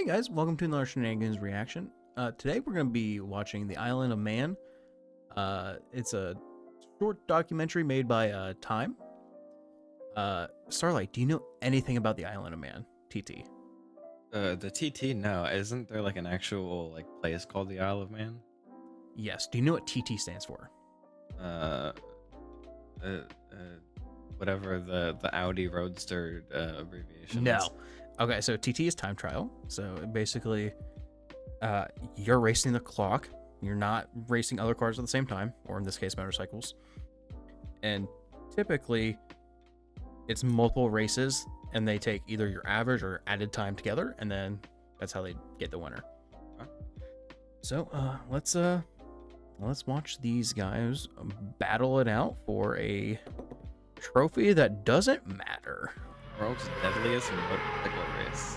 Hey guys, welcome to another Shenanigans reaction. Today we're going to be watching The Island of Man. It's a short documentary made by Time. Starlight, do you know anything about The Island of Man, TT? The TT, no. Isn't there like an actual like place called the Isle of Man? Yes. Do you know what TT stands for? Uh, uh, uh Whatever the Audi Roadster abbreviation No. is. Okay, so TT is time trial. So basically, you're racing the clock. You're not racing other cars at the same time, or in this case, motorcycles. And typically, it's multiple races, and they take either your average or added time together, and then that's how they get the winner. Huh? So let's watch these guys battle it out for a trophy that doesn't matter. World's deadliest motorcycle race.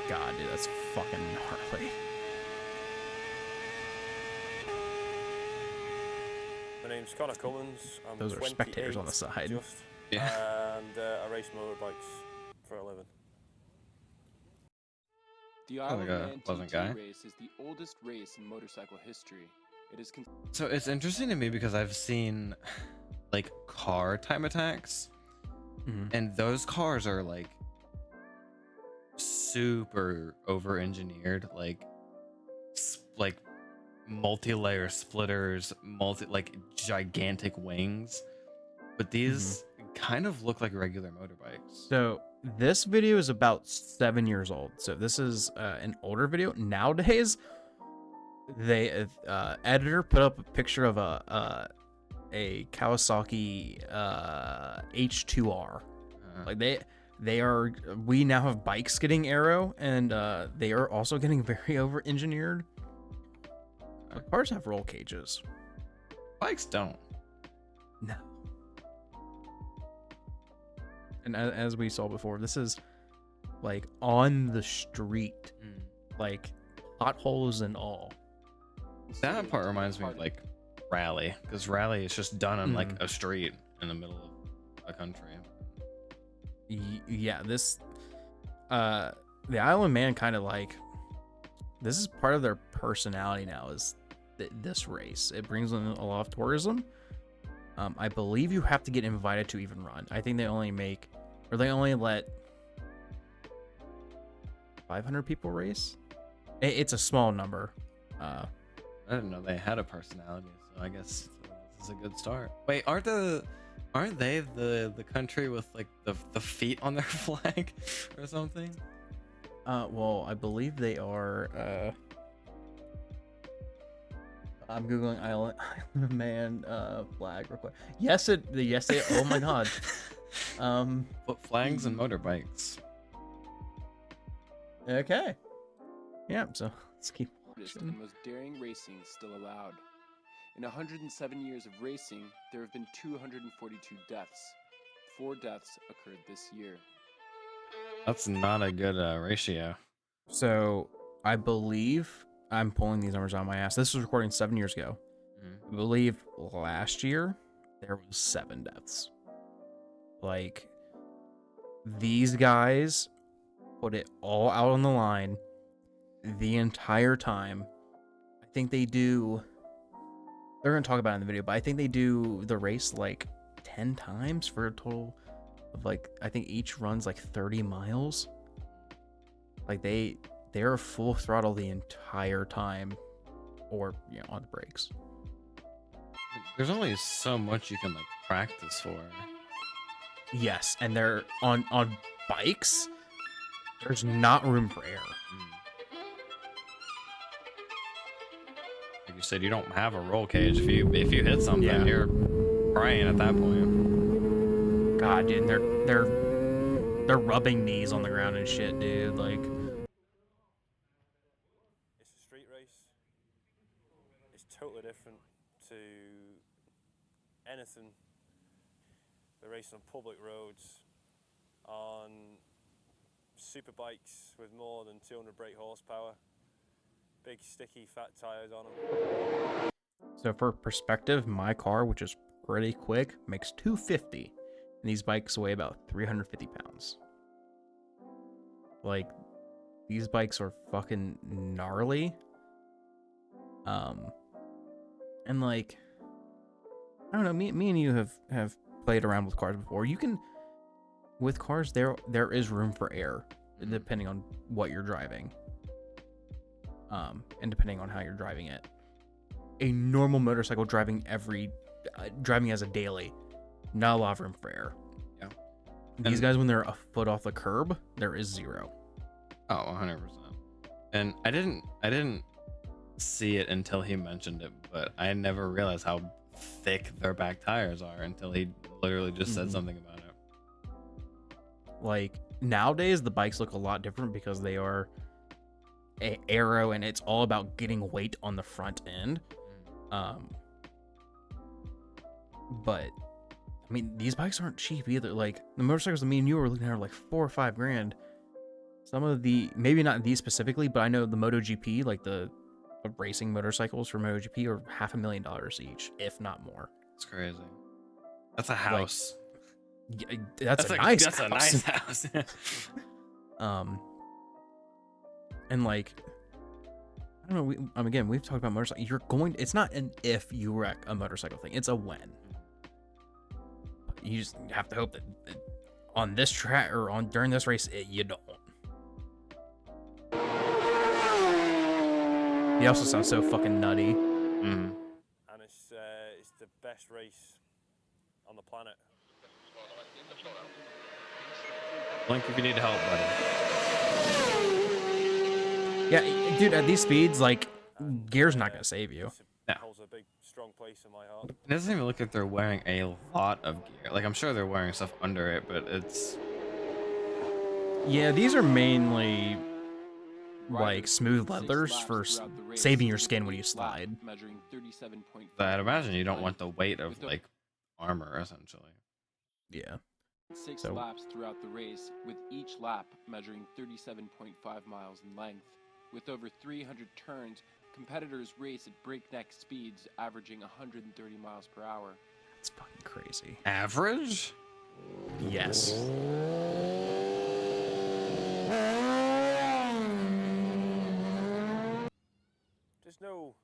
God, dude, that's fucking gnarly. My name's Connor Cummins. I'm Those are spectators on the side. Just, Yeah. and I race motorbikes for a living. The Isle of like a Man pleasant TT guy. race is the oldest race in motorcycle history. It is So it's interesting to me because I've seen like car time attacks, and those cars are like super over engineered, like multi-layer splitters, like gigantic wings, but these kind of look like regular motorbikes. So this video is about 7 years old. So this is an older video. Nowadays, they editor put up a picture of a Kawasaki H2R. Like we now have bikes getting aero, and they are also getting very over engineered. But cars have roll cages. Bikes don't. No. And as we saw before, this is like on the street, like potholes and all. That part reminds me of like Rally, because Rally is just done on like a street in the middle of a country. Yeah, this the Island Man kind of like, this is part of their personality now, is this race. It brings in a lot of tourism. I believe you have to get invited to even run. I think they only let 500 people race. It's a small number. I didn't know they had a personality, so I guess this is a good start. Wait, aren't they the country with like the feet on their flag or something? Well, I believe they are. I'm googling Island of Man flag real quick. Yes, they. Oh my god. But flags and motorbikes. Okay. Yeah. So let's keep oldest watching. and most daring racing still allowed. In 107 years of racing, there have been 242 deaths. 4 deaths occurred this year. That's not a good ratio. So I believe I'm pulling these numbers out of my ass. This was recording 7 years ago. I believe last year there was 7 deaths. Like, these guys put it all out on the line the entire time. I think they're going to talk about it in the video, but I think they do the race like 10 times for a total of like, I think each runs like 30 miles. Like they're full throttle the entire time, or on the brakes. There's only so much you can like practice for. Yes, and they're on bikes. There's not room for error. Like you said, you don't have a roll cage. If you hit something, you're crying at that point. God, dude, they're rubbing knees on the ground and shit, dude. Like, It's a street race. It's totally different to anything. They're racing on public roads, on super bikes with more than 200 brake horsepower. Big sticky fat tires on them. so for perspective, my car, which is pretty quick, makes 250. And these bikes weigh about 350 pounds. Like, these bikes are fucking gnarly. And like, I don't know, me and you have played around with cars before. You can, with cars, there is room for error, depending on what you're driving. And depending on how you're driving it. A normal motorcycle driving as a daily, not a lot of room for error. Yeah. These guys, when they're a foot off the curb, there is zero. Oh, 100%. And I didn't see it until he mentioned it, but I never realized how thick their back tires are until he literally just said something about it. Like, nowadays the bikes look a lot different because they are aero, and it's all about getting weight on the front end. But I mean, these bikes aren't cheap either. Like, the motorcycles that me and you were looking at are like $4 or $5 grand. Some of the, maybe not these specifically, but I know the MotoGP, like the racing motorcycles for MotoGP, are $500,000 each, if not more. It's crazy. That's a house. Like, that's a nice house. And like, I don't know. Again, we've talked about motorcycles. It's not an if you wreck a motorcycle thing. It's a when. You just have to hope that on this track or during this race, you don't. He also sounds so fucking nutty. And it's the best race on the planet. Blink if you need help, buddy. Yeah, dude, at these speeds, like, gear's not gonna save you. No. Holds a big, strong place in my heart. It doesn't even look like they're wearing a lot of gear. Like, I'm sure they're wearing stuff under it, but it's... Yeah, these are mainly like smooth leathers for saving your skin when you slide. I'd imagine you don't want the weight of like armor, essentially. Yeah. 6 laps throughout the race, with each lap measuring 37.5 miles in length. With over 300 turns, competitors race at breakneck speeds, averaging 130 miles per hour. That's fucking crazy. Average? Yes. There's no...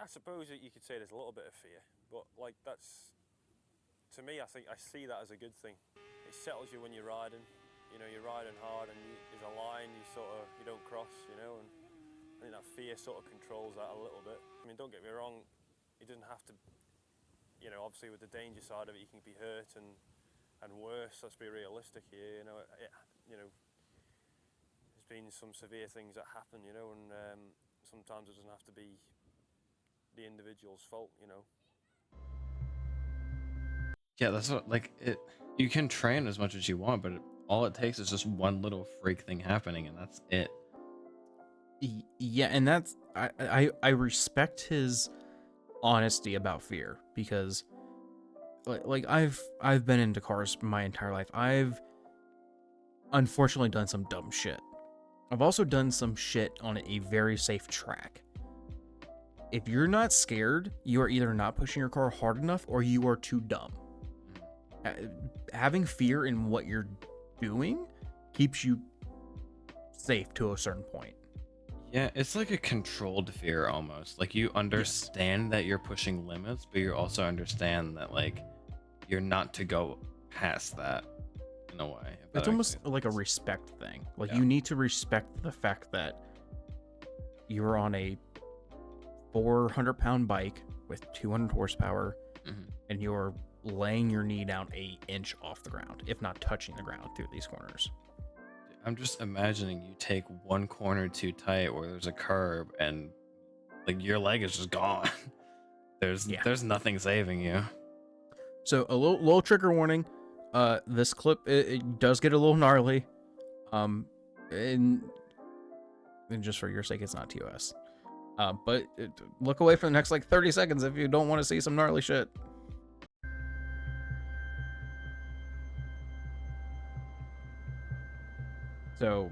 I suppose that you could say there's a little bit of fear, but like that's... To me, I think I see that as a good thing. It settles you when you're riding. You know, you're riding hard and there's a line you don't cross, you know, and I think that fear sort of controls that a little bit. I mean, don't get me wrong, it doesn't have to, you know, obviously with the danger side of it, you can be hurt and worse. Let's be realistic here, you know. There's been some severe things that happen, you know, and sometimes it doesn't have to be the individual's fault, you know. Yeah, that's what, like, it. You can train as much as you want, but all it takes is just one little freak thing happening, and that's it. Yeah, and that's I respect his honesty about fear, because like I've been into cars my entire life. I've unfortunately done some dumb shit. I've also done some shit on a very safe track. If you're not scared, you are either not pushing your car hard enough or you are too dumb. Having fear in what you're doing keeps you safe to a certain point. Yeah, it's like a controlled fear almost. Like, you understand that you're pushing limits, but you also understand that, like, you're not to go past that in a way. It's almost like a respect thing. Like, Yeah. you need to respect the fact that you're on a 400-pound bike with 200 horsepower, and you're laying your knee down 1 inch off the ground, if not touching the ground through these corners. I'm just imagining you take one corner too tight where there's a curb and like your leg is just gone. There's nothing saving you. So a little trigger warning. This clip it does get a little gnarly. And just for your sake, it's not TOS. But look away for the next like 30 seconds if you don't want to see some gnarly shit. So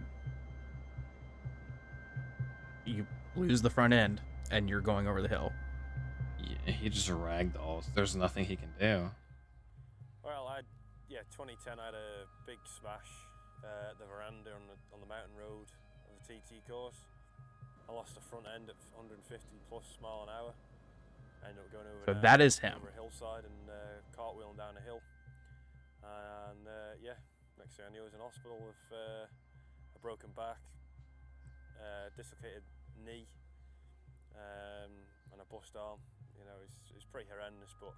you lose the front end and you're going over the hill. Yeah, he just ragdolls. There's nothing he can do. Well, 2010 I had a big smash at the veranda on the mountain road of the TT course. I lost the front end at 150 plus mile an hour. I ended up going over, So that is him. over a hillside and cartwheeling down a hill. And yeah, next thing I knew I was in hospital with a broken back, dislocated knee, and a bust arm. You know, it's pretty horrendous, but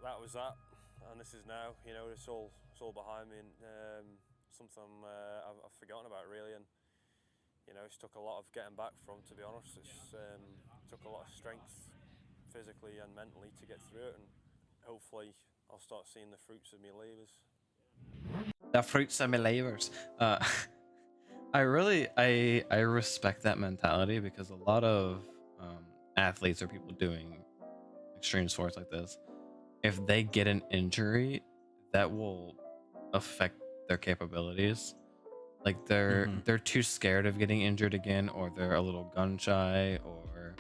that was that, and this is now. You know, it's all behind me, and something I've forgotten about really, and you know, it's took a lot of getting back from. To be honest, it's took a lot of strength, physically and mentally, to get through it, and hopefully I'll start seeing the fruits of my labours. The fruits of my labors. I really I respect that mentality, because a lot of athletes or people doing extreme sports like this, if they get an injury, that will affect their capabilities. Like they're too scared of getting injured again, or they're a little gun shy, or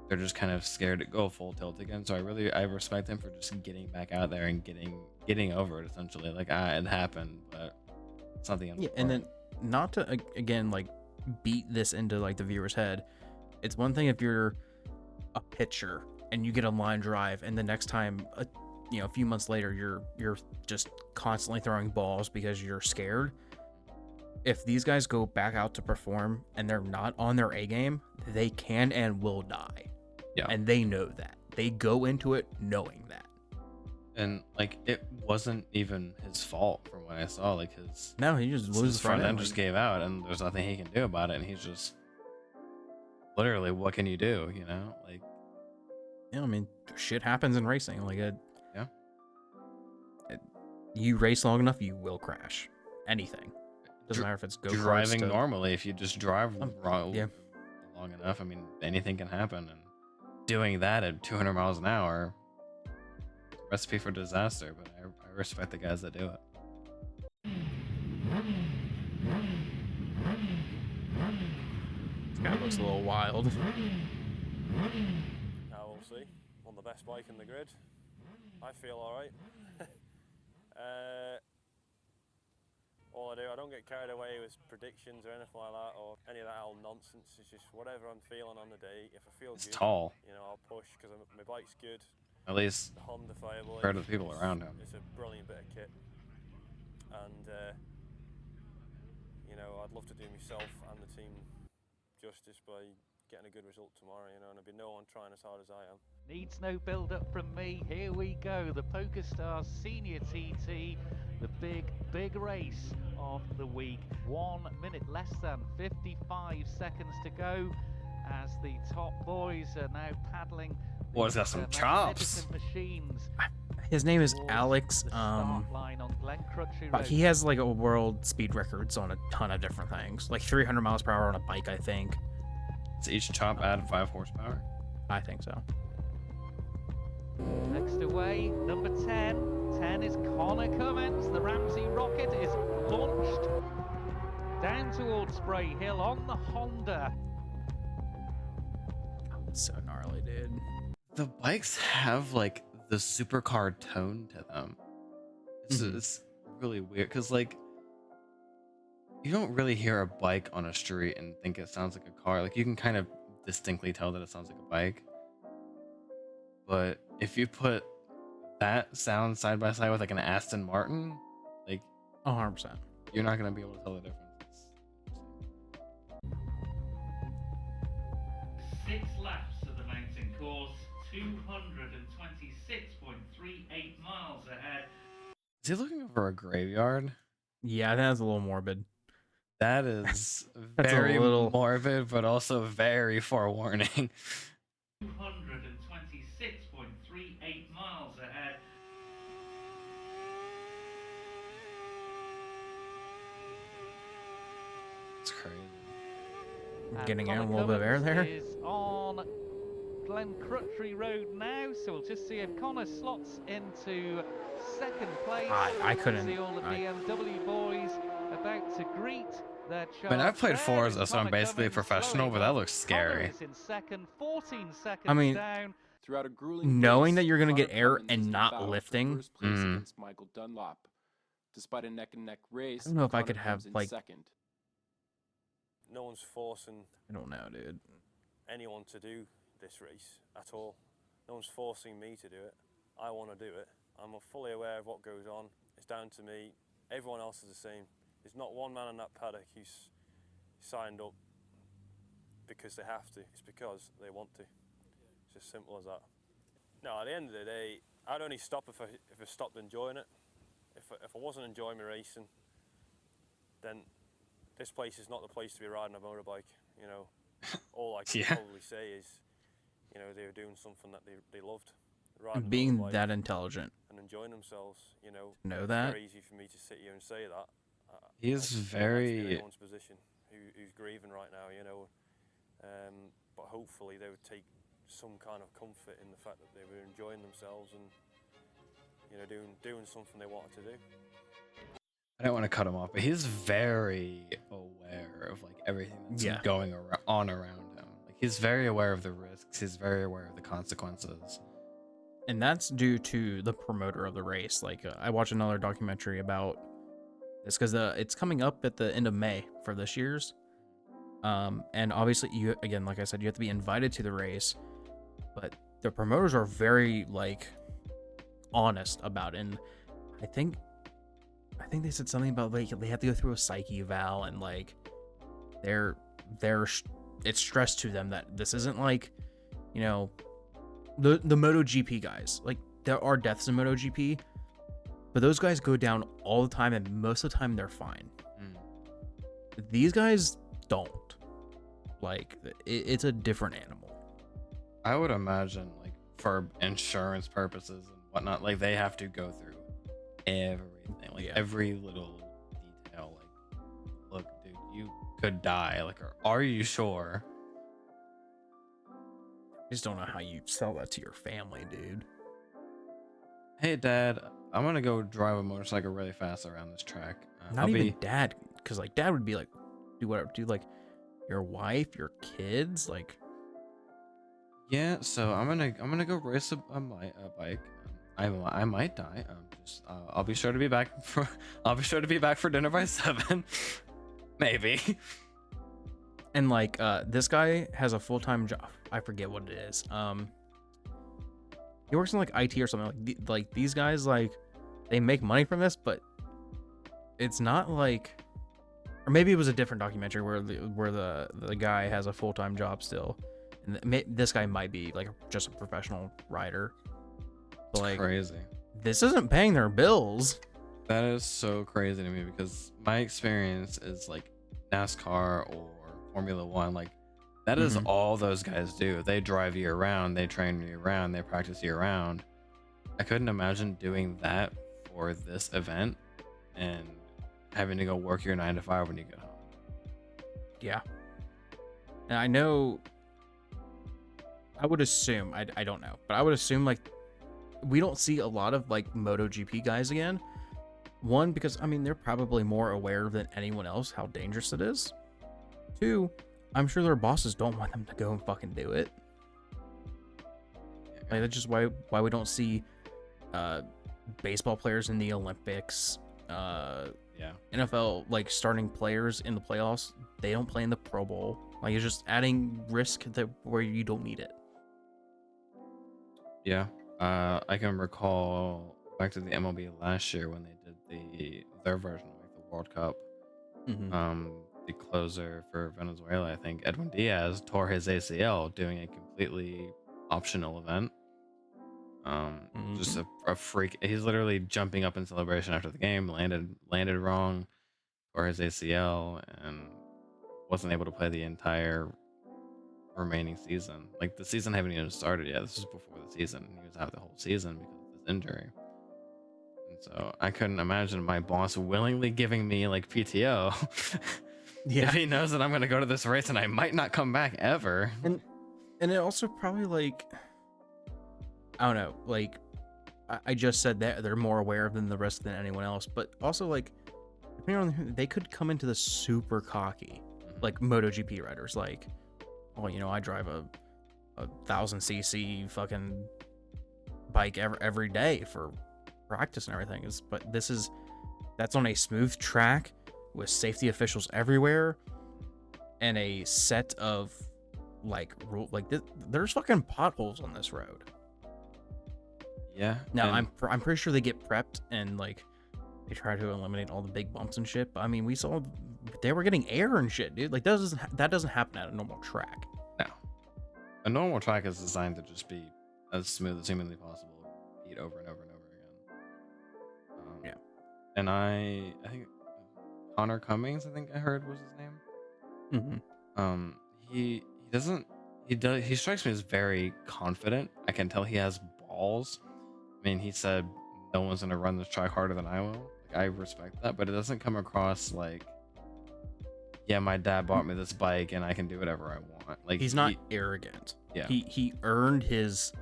they're just kind of scared to go full tilt again. So I respect them for just getting back out there and getting over it, essentially. Like, it happened, but it's not the end. Yeah, and then not to again like beat this into like the viewer's head. It's one thing if you're a pitcher and you get a line drive, and the next time, a few months later, you're just constantly throwing balls because you're scared. If these guys go back out to perform and they're not on their A game, they can and will die. Yeah. And they know that. They go into it knowing that. And like, it wasn't even his fault from what I saw. Like, he just loses his front end just gave out, and there's nothing he can do about it. And he's just literally, what can you do? You know, like. Yeah, I mean, shit happens in racing. Like, yeah. You race long enough, you will crash. Anything. Doesn't matter if it's driving normally. If you just drive wrong, yeah, long enough, I mean, anything can happen. And doing that at 200 miles an hour, recipe for disaster. But I respect the guys that do it. This guy looks a little wild. Now we'll see. On the best bike in the grid, I feel all right. All I do, I don't get carried away with predictions or anything like that, or any of that old nonsense. It's just whatever I'm feeling on the day. If I feel it's good, tall. You know, I'll push because my bike's good. At least the Honda Fireball compared to the people around him. It's a brilliant bit of kit, and you know, I'd love to do myself and the team justice by getting a good result tomorrow. You know, and there'll be no one trying as hard as I am. Needs no build-up from me. Here we go. The PokerStars Senior TT, the big race of the week. 1 minute, less than 55 seconds to go, as the top boys are now paddling. Well, he's got some chops. Machines. His name is Alex. But he has like a world speed records on a ton of different things, like 300 miles per hour on a bike, I think. Does each chop add 5 horsepower? I think so. Next away, number 10. 10 is Connor Cummins. The Ramsey rocket is launched down towards Spray Hill on the Honda. It's so gnarly, dude. The bikes have like the supercar tone to them. It's really weird, because like, you don't really hear a bike on a street and think it sounds like a car. Like, you can kind of distinctly tell that it sounds like a bike. But if you put that sound side by side with like an Aston Martin, like 100%, you're not gonna be able to tell the difference. 6 laps of the mountain course, 226.38 miles ahead. Is he looking over a graveyard? Yeah, I think that's a little morbid. That is That's very a little morbid, but also very forewarning. 226.38 miles ahead. It's crazy. Getting out a little bit of air there. Is on Glen Crutchery Road now, so we'll just see if Connor slots into second place. I couldn't. See all the BMW boys about to greet their I mean, I've charge. played There Forza, is so I'm Connor basically a Cummins professional, slowing but that up. looks Connor scary. is in second, 14 seconds I mean, down. Throughout a grueling knowing race, that you're gonna Connor get air Cummins is and in not battle for lifting, first place Mhm. against Michael Dunlop. Despite a neck-and-neck race, I don't know if I Connor could have, comes in like- second. No one's forcing I don't know, dude. anyone to do this race at all. No one's forcing me to do it. I want to do it. I'm fully aware of what goes on. It's down to me. Everyone else is the same. There's not one man in that paddock who's signed up because they have to. It's because they want to. It's as simple as that. No, at the end of the day, I'd only stop if I stopped enjoying it. If I wasn't enjoying my racing, then this place is not the place to be riding a motorbike. You know, all I can Yeah. probably say is, you know, they were doing something that they loved. Riding a Being motorbike that intelligent, and enjoying themselves. You know, know it's that. very easy for me to sit here and say that. He is I can't imagine very- anyone's position who's grieving right now. You know, but hopefully they would take some kind of comfort in the fact that they were enjoying themselves and, you know, doing something they wanted to do. I don't want to cut him off, but he's very aware of like everything that's Yeah. going on around him. Like he's very aware of the risks. He's very aware of the consequences. And that's due to the promoter of the race. Like, I watched another documentary about this because it's coming up at the end of May for this year's. And obviously, you again, like I said, you have to be invited to the race, but the promoters are very like honest about it. And I think they said something about like they have to go through a psyche eval and like it's stressed to them that this isn't like, you know, the MotoGP guys. Like, there are deaths in MotoGP, but those guys go down all the time, and most of the time they're fine. These guys don't. Like, it's a different animal. I would imagine, like, for insurance purposes and whatnot, like they have to go through everything, like Yeah. every little detail. Like, look, dude, you could die. Like, are you sure? I just don't know how you sell that to your family, dude. Hey, Dad, I'm gonna go drive a motorcycle really fast around this track. Not even dad, because like dad would be like, do whatever, do like your wife, your kids, like. Yeah, so I'm gonna go race a bike. I might die. I'll be sure to be back for dinner by 7, maybe. And like this guy has a full-time job. I forget what it is. He works in like IT or something. Like these guys, like they make money from this, but it's not like, or maybe it was a different documentary where the guy has a full-time job still, and this guy might be like just a professional rider. But like, Crazy. this isn't paying their bills. That is so crazy to me because my experience is like NASCAR or Formula One. Like that is all those guys do. They drive year round, they train year round, they practice year round. I couldn't imagine doing that for this event and having to go work your 9 to 5 when you get home. Yeah. And I know, I would assume, I don't know, but I would assume like we don't see a lot of like MotoGP guys again. One, because I mean, they're probably more aware than anyone else how dangerous it is. Two, I'm sure their bosses don't want them to go and fucking do it. Like, that's just why we don't see baseball players in the Olympics, NFL like starting players in the playoffs. They don't play in the Pro Bowl. Like, it's just adding risk where you don't need it. Yeah, I can recall back to the MLB last year when they did their version of like the World Cup. The closer for Venezuela, I think Edwin Diaz tore his ACL doing a completely optional event. Just a freak. He's literally jumping up in celebration after the game, landed wrong, tore his ACL, and wasn't able to play the entire remaining season. Like the season hadn't even started yet. This was before the season. He was out the whole season because of this injury. And so I couldn't imagine my boss willingly giving me like PTO. Yeah. If he knows that I'm going to go to this race and I might not come back ever. And it also probably like, I don't know, like I just said that they're more aware than the rest than anyone else, but also like it they could come into this super cocky, like MotoGP riders. Like, well, you know, I drive a 1000cc fucking bike every day for practice and everything. But that's on a smooth track with safety officials everywhere and a set of like rule. Like there's fucking potholes on this road. Yeah. Now I'm pretty sure they get prepped and like they try to eliminate all the big bumps and shit. But I mean, we saw they were getting air and shit, dude. Like that doesn't happen at a normal track. No. A normal track is designed to just be as smooth as humanly possible, beat over and over and over again. Yeah. And I think Connor Cummings, I think I heard was his name. He strikes me as very confident. I can tell he has balls. I mean, he said no one's gonna run this track harder than I will. Like, I respect that, but it doesn't come across like, yeah, my dad bought me this bike and I can do whatever I want. Like, he's not arrogant. Yeah. He earned his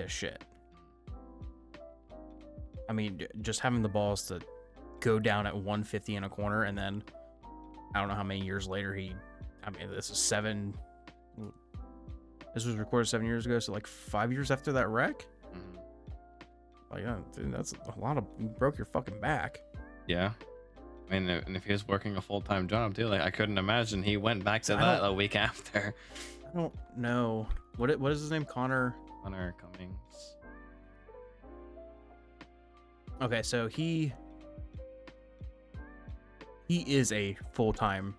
shit. I mean, just having the balls to go down at 150 in a corner, and then I don't know how many years later this was recorded 7 years ago, so like 5 years after that wreck. Like, yeah, dude, that's a lot of, you broke your fucking back. Yeah. I mean, and if he was working a full-time job too, like I couldn't imagine he went back to that a week after. I don't know. What is his name? Connor Cummings. Okay, so he is a full-time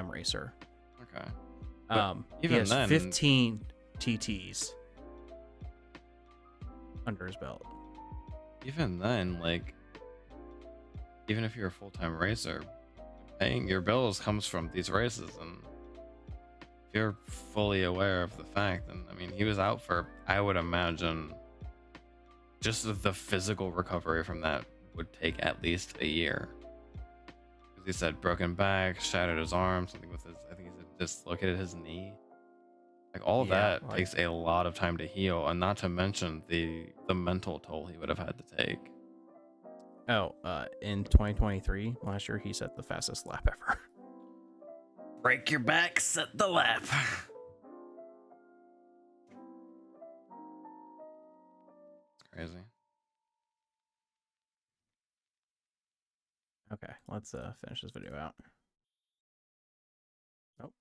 racer. Okay. He has 15 TTs under his belt. Even then, like, even if you're a full-time racer, paying your bills comes from these races, and if you're fully aware of the fact, then I mean, he was out for, I would imagine, just the physical recovery from that would take at least a year. Because he said broken back, shattered his arm, something with his, I think he said dislocated his knee. Like, all that takes a lot of time to heal, and not to mention the mental toll he would have had to take. In 2023, last year, he set the fastest lap ever. Break your back, set the lap. It's crazy. Okay, let's finish this video out. Nope.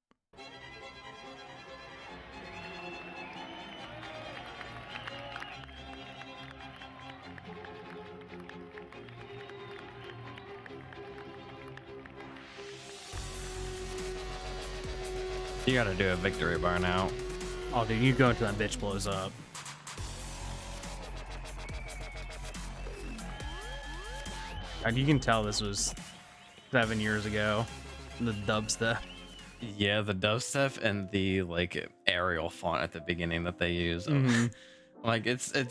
You gotta do a victory bar now. Oh, dude, you go until that bitch blows up. And you can tell this was 7 years ago. The dubstep. Yeah, the dubstep and the like Arial font at the beginning that they use. Like it's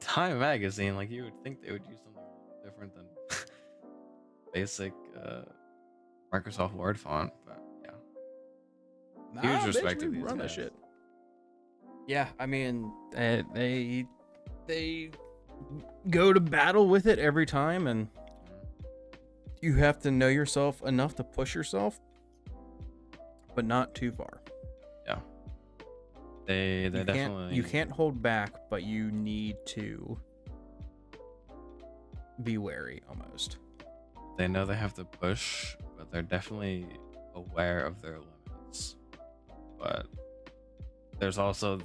Time Magazine. Like, you would think they would use something different than basic Microsoft Word font, but yeah. Huge respect to these guys. That shit. Yeah, I mean, they go to battle with it every time, and you have to know yourself enough to push yourself, but not too far. Yeah. They definitely, you can't hold back, but you need to be wary almost. They know they have to push, but they're definitely aware of their limits. But there's also,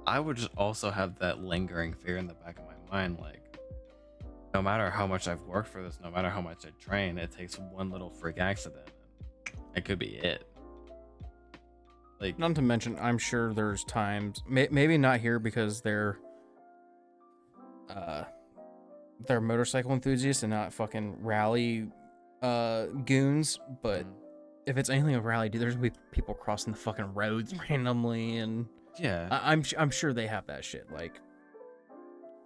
I would just also have that lingering fear in the back of my mind, like, no matter how much I've worked for this, no matter how much I train, it takes one little freak accident, and it could be it. Like, not to mention, I'm sure there's times, maybe not here because they're motorcycle enthusiasts and not fucking rally goons, but if it's anything of rally, dude, there's gonna be people crossing the fucking roads randomly, and yeah, I'm sure they have that shit like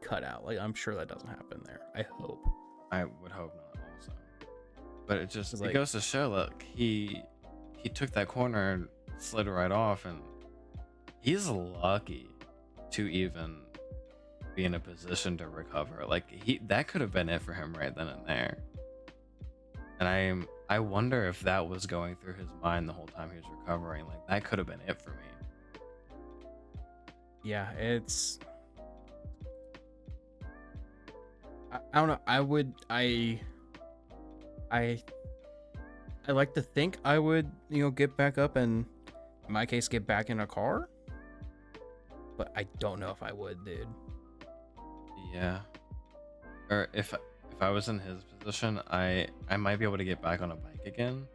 cut out. Like, I'm sure that doesn't happen there. I hope. I would hope not also. But it just, like, it goes to show that he took that corner and slid right off, and he's lucky to even be in a position to recover. Like that could have been it for him right then and there. And I wonder if that was going through his mind the whole time he was recovering. Like that could have been it for me. Yeah, it's I don't know. I like to think I would, get back up and, in my case, get back in a car. But I don't know if I would, dude. Yeah. Or if I was in his position, I might be able to get back on a bike again.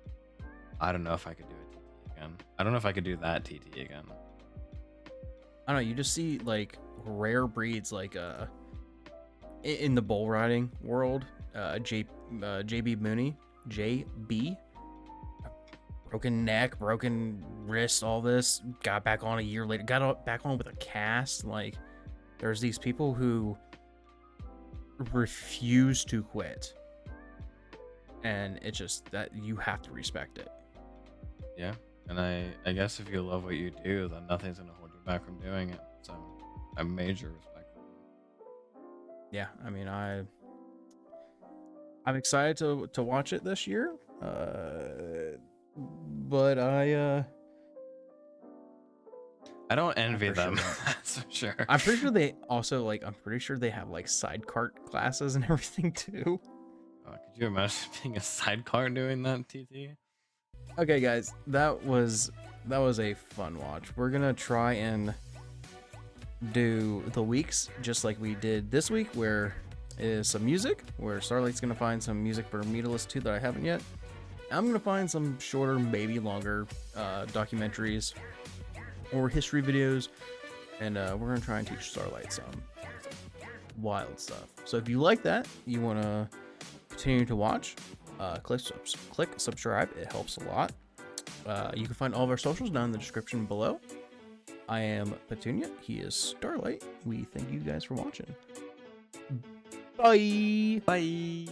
I don't know if I could do a TT again. I don't know if I could do that TT again. I don't know. You just see like rare breeds, like in the bull riding world, JB Mooney, JB, broken neck, broken wrist, all this, got back on a year later, back on with a cast. Like, there's these people who refuse to quit, and it's just that you have to respect it. Yeah, and I guess if you love what you do, then nothing's gonna hold you back from doing it. So I major respect. Yeah, I mean, I'm excited to watch it this year, but I don't envy for them. sure don't. That's for sure. I'm pretty sure they also I'm pretty sure they have like side cart classes and everything too. Could you imagine being a sidecar doing that, TT? Okay, guys, that was a fun watch. We're gonna try and do the weeks just like we did this week, where is some music, where Starlight's gonna find some music for Metalist 2 that I haven't yet. I'm gonna find some shorter, maybe longer documentaries or history videos, and we're gonna try and teach Starlight some wild stuff. So if you like that, you wanna continue to watch, click subscribe. It helps a lot. You can find all of our socials down in the description below. I am Petunia. He is Starlight. We thank you guys for watching. Bye. Bye.